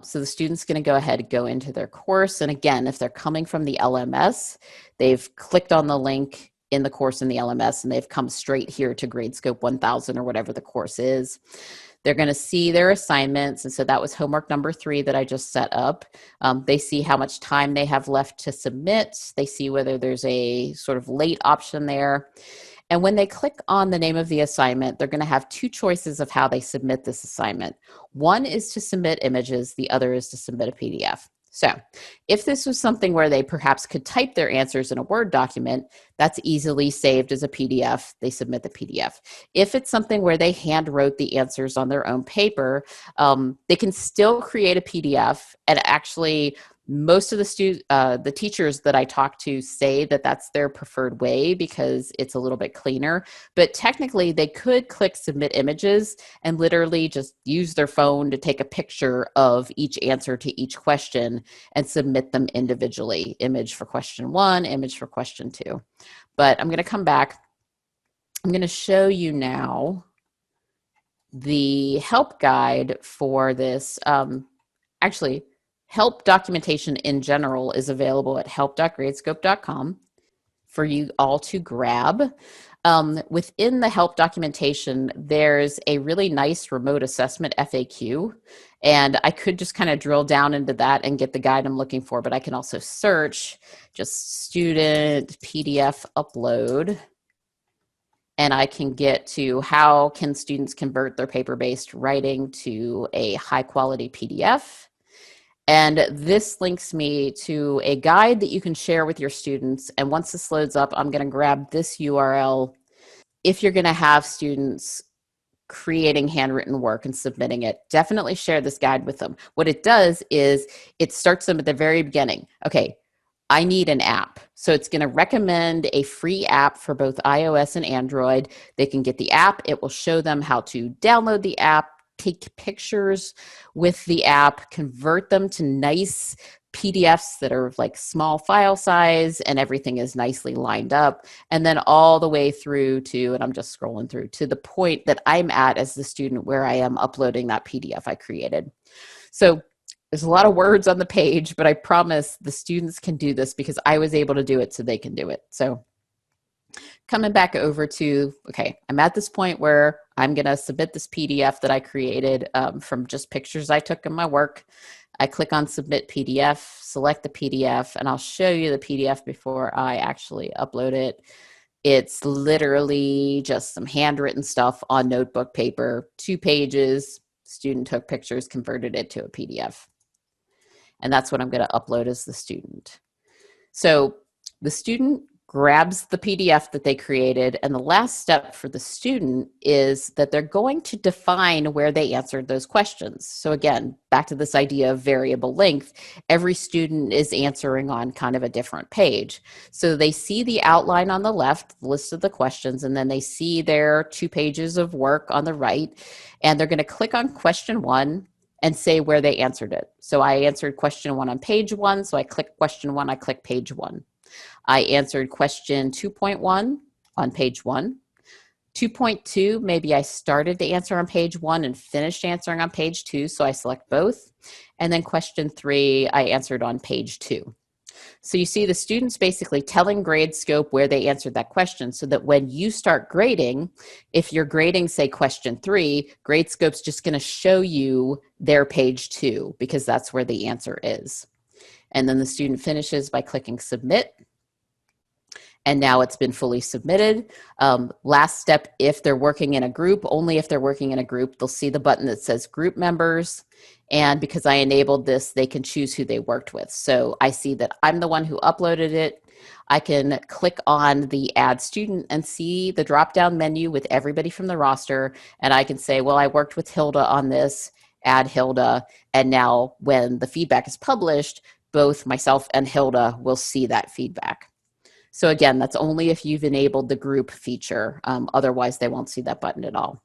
So the student's going to go ahead and go into their course. And again, if they're coming from the LMS, they've clicked on the link in the course in the LMS and they've come straight here to Gradescope 1000 or whatever the course is. They're going to see their assignments. And so that was homework number 3 that I just set up. They see how much time they have left to submit. They see whether there's a sort of late option there. And when they click on the name of the assignment, they're going to have 2 choices of how they submit this assignment. One is to submit images. The other is to submit a PDF. So if this was something where they perhaps could type their answers in a Word document, that's easily saved as a PDF. They submit the PDF. If it's something where they hand wrote the answers on their own paper, they can still create a PDF. And actually, most of the teachers that I talk to say that that's their preferred way because it's a little bit cleaner. But technically, they could click submit images and literally just use their phone to take a picture of each answer to each question and submit them individually. Image for question 1, image for question 2. But I'm going to come back. I'm going to show you now the help guide for this. Actually, help documentation in general is available at help.gradescope.com for you all to grab. Within the help documentation, there's a really nice remote assessment FAQ, and I could just kind of drill down into that and get the guide I'm looking for, but I can also search just student PDF upload, and I can get to how can students convert their paper-based writing to a high-quality PDF. And this links me to a guide that you can share with your students. And once this loads up, I'm going to grab this URL. If you're going to have students creating handwritten work and submitting it, definitely share this guide with them. What it does is it starts them at the very beginning. Okay, I need an app. So it's going to recommend a free app for both iOS and Android. They can get the app. It will show them how to download the app, take pictures with the app, convert them to nice PDFs that are like small file size, and everything is nicely lined up. And then all the way through to, and I'm just scrolling through to the point that I'm at as the student where I am uploading that PDF I created. So there's a lot of words on the page, but I promise the students can do this because I was able to do it so they can do it. So coming back over to, okay, I'm at this point where I'm going to submit this PDF that I created from just pictures I took in my work. I click on Submit PDF, select the PDF, and I'll show you the PDF before I actually upload it. It's literally just some handwritten stuff on notebook paper, 2 pages. Student took pictures, converted it to a PDF. And that's what I'm going to upload as the student. So the student grabs the PDF that they created, and the last step for the student is that they're going to define where they answered those questions. So again, back to this idea of variable length, every student is answering on kind of a different page. So they see the outline on the left, the list of the questions, and then they see their 2 pages of work on the right, and they're going to click on question 1 and say where they answered it. So I answered question 1 on page 1, so I click question 1, I click page 1. I answered question 2.1 on page 1. 2.2, maybe I started to answer on page 1 and finished answering on page 2, so I select both. And then question 3, I answered on page 2. So you see the students basically telling Gradescope where they answered that question so that when you start grading, if you're grading, say, question 3, Gradescope's just going to show you their page 2 because that's where the answer is. And then the student finishes by clicking submit. And now it's been fully submitted. Last step, if they're working in a group, only if they're working in a group, they'll see the button that says group members. And because I enabled this, they can choose who they worked with. So I see that I'm the one who uploaded it. I can click on the add student and see the drop-down menu with everybody from the roster. And I can say, well, I worked with Hilda on this, add Hilda. And now when the feedback is published, both myself and Hilda will see that feedback. So again, that's only if you've enabled the group feature. Otherwise, they won't see that button at all.